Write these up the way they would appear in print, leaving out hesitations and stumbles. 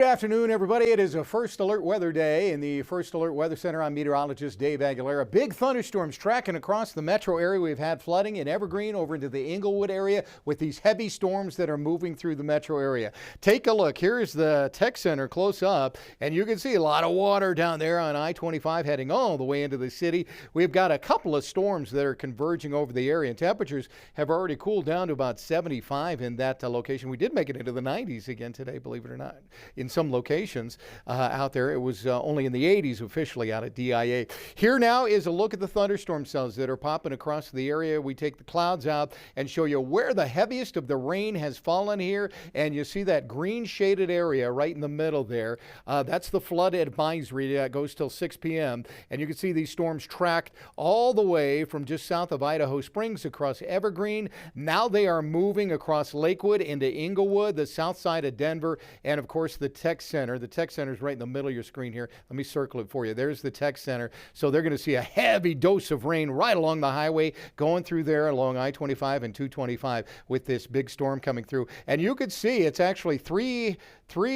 Good afternoon, everybody. It is a First Alert Weather Day in the First Alert Weather Center. I'm meteorologist Dave Aguilera. Big thunderstorms tracking across the metro area. We've had flooding in Evergreen over into the Englewood area with these heavy storms that are moving through the metro area. Take a look. Here's the tech center close up, and you can see a lot of water down there on I-25 heading all the way into the city. We've got a couple of storms that are converging over the area, and temperatures have already cooled down to about 75 in that location. We did make it into the 90s again today, believe it or not. In some locations out there, it was only in the 80s officially out at DIA. Here now is a look at the thunderstorm cells that are popping across the area. We take the clouds out and show you where the heaviest of the rain has fallen here, and you see that green shaded area right in the middle there. That's the flood advisory that goes till 6 p.m. and you can see these storms tracked all the way from just south of Idaho Springs across Evergreen. Now they are moving across Lakewood into Englewood, the south side of Denver, and of course the tech center. The tech center is right in the middle of your screen here. Let me circle it for you. There's the tech center. So they're going to see a heavy dose of rain right along the highway going through there along I-25 and 225 with this big storm coming through. And you could see it's actually three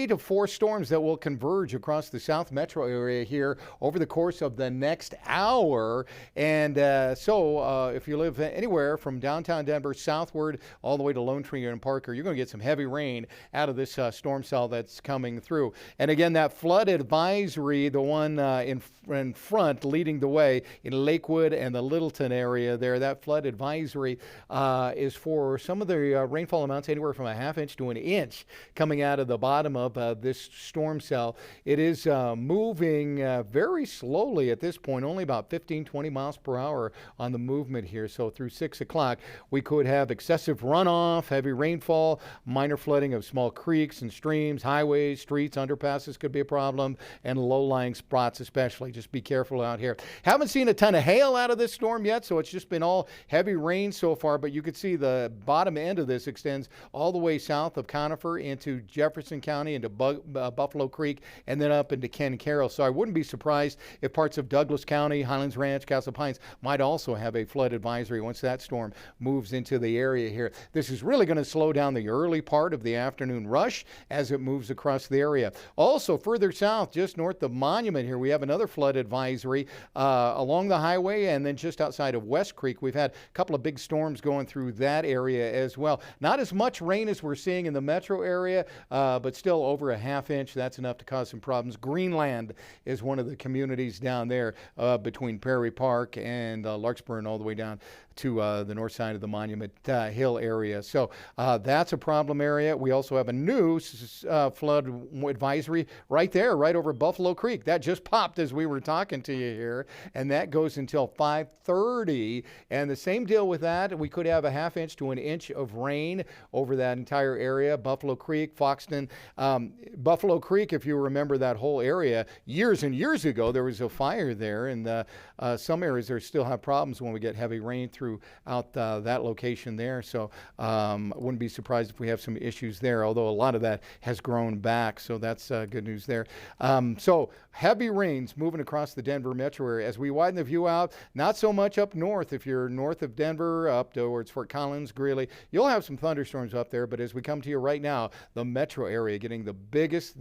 to four storms that will converge across the south metro area here over the course of the next hour. And so if you live anywhere from downtown Denver southward all the way to Lone Tree and Parker, you're going to get some heavy rain out of this storm cell that's coming through. And again, that flood advisory, the one in front leading the way in Lakewood and the Littleton area there, that flood advisory is for some of the rainfall amounts anywhere from a half inch to an inch coming out of the bottom of this storm cell. It is moving very slowly at this point, only about 15-20 miles per hour on the movement here. So through 6 o'clock, we could have excessive runoff, heavy rainfall, minor flooding of small creeks and streams, highways, streets, underpasses could be a problem, and low-lying spots especially. Just be careful out here. Haven't seen a ton of hail out of this storm yet, so it's just been all heavy rain so far, but you can see the bottom end of this extends all the way south of Conifer into Jefferson County, into Buffalo Creek, and then up into Ken Carroll. So I wouldn't be surprised if parts of Douglas County, Highlands Ranch, Castle Pines might also have a flood advisory once that storm moves into the area here. This is really going to slow down the early part of the afternoon rush as it moves across the area. Also, further south, just north of Monument here, we have another flood advisory along the highway, and then just outside of West Creek, we've had a couple of big storms going through that area as well. Not as much rain as we're seeing in the metro area, but still over a half inch. That's enough to cause some problems. Greenland is one of the communities down there between Prairie Park and Larkspur and all the way down to the north side of the Monument Hill area. So that's a problem area. We also have a new flood advisory right there, right over Buffalo Creek. That just popped as we were talking to you here, and that goes until 5:30. And the same deal with that. We could have a half inch to an inch of rain over that entire area. Buffalo Creek, Foxton. Buffalo Creek, if you remember that whole area, years and years ago, there was a fire there, and some areas there still have problems when we get heavy rain throughout that location there. So I wouldn't be surprised if we have some issues there, although a lot of that has grown back. So that's good news there. So heavy rains moving across the Denver metro area. As we widen the view out, not so much up north. If you're north of Denver, up towards Fort Collins, Greeley, you'll have some thunderstorms up there. But as we come to you right now, the metro area getting the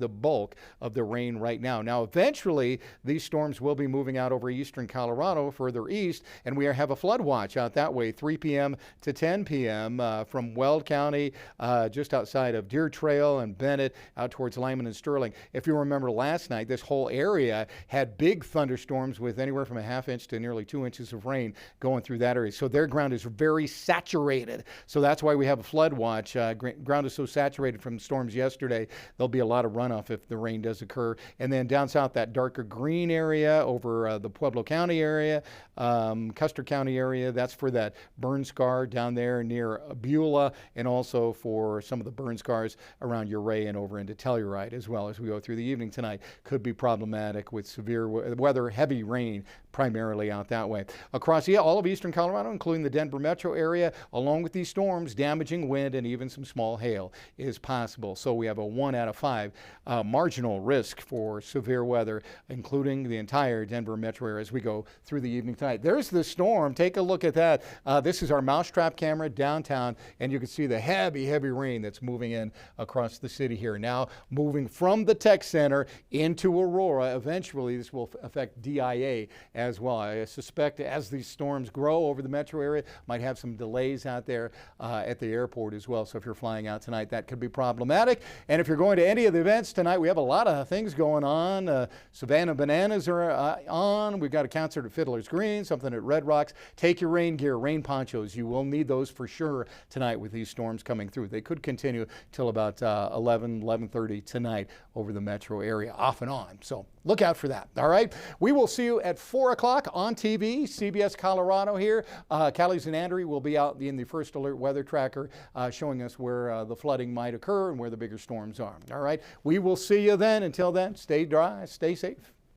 bulk of the rain right now. Now, eventually, these storms will be moving out over eastern Colorado, further east, and we have a flood watch out that way, 3 p.m. to 10 p.m. From Weld County, just outside of Deer Trail and Bennett, out towards Lyman and Sterling. If you remember last night, this whole area had big thunderstorms with anywhere from a half inch to nearly 2 inches of rain going through that area. So their ground is very saturated. So that's why we have a flood watch. Ground is so saturated from storms yesterday, there'll be a lot of runoff if the rain does occur. And then down south, that darker green area over the Pueblo County area, Custer County area, that's for that burn scar down there near Beulah, and also for some of the burn scars around Uray and over into Telluride as well as we go through the evening tonight. Could be problematic with severe weather, heavy rain primarily out that way. Across all of eastern Colorado, including the Denver metro area, along with these storms, damaging wind and even some small hail is possible. So we have a 1 out of 5 marginal risk for severe weather, including the entire Denver metro area as we go through the evening tonight. There's the storm. Take a look at that. This is our mousetrap camera downtown, and you can see the heavy rain that's moving in across the city here. Now moving from the tech center into Aurora. Eventually this will affect DIA as well. I suspect as these storms grow over the metro area, might have some delays out there at the airport as well. So if you're flying out tonight, that could be problematic. And if you're going to any of the events tonight, we have a lot of things going on. Savannah Bananas are on. We've got a concert at Fiddler's Green, something at Red Rocks. Take your rain gear, rain ponchos. You will need those for sure tonight with these storms coming through. They could continue till about 11:30 tonight over the metro area, off and on. So look out for that. All right. We will see you at 4 o'clock on TV, CBS Colorado here. Callies and Andrew will be out in the First Alert Weather Tracker showing us where the flooding might occur and where the bigger storms are. All right. We will see you then. Until then, stay dry, stay safe.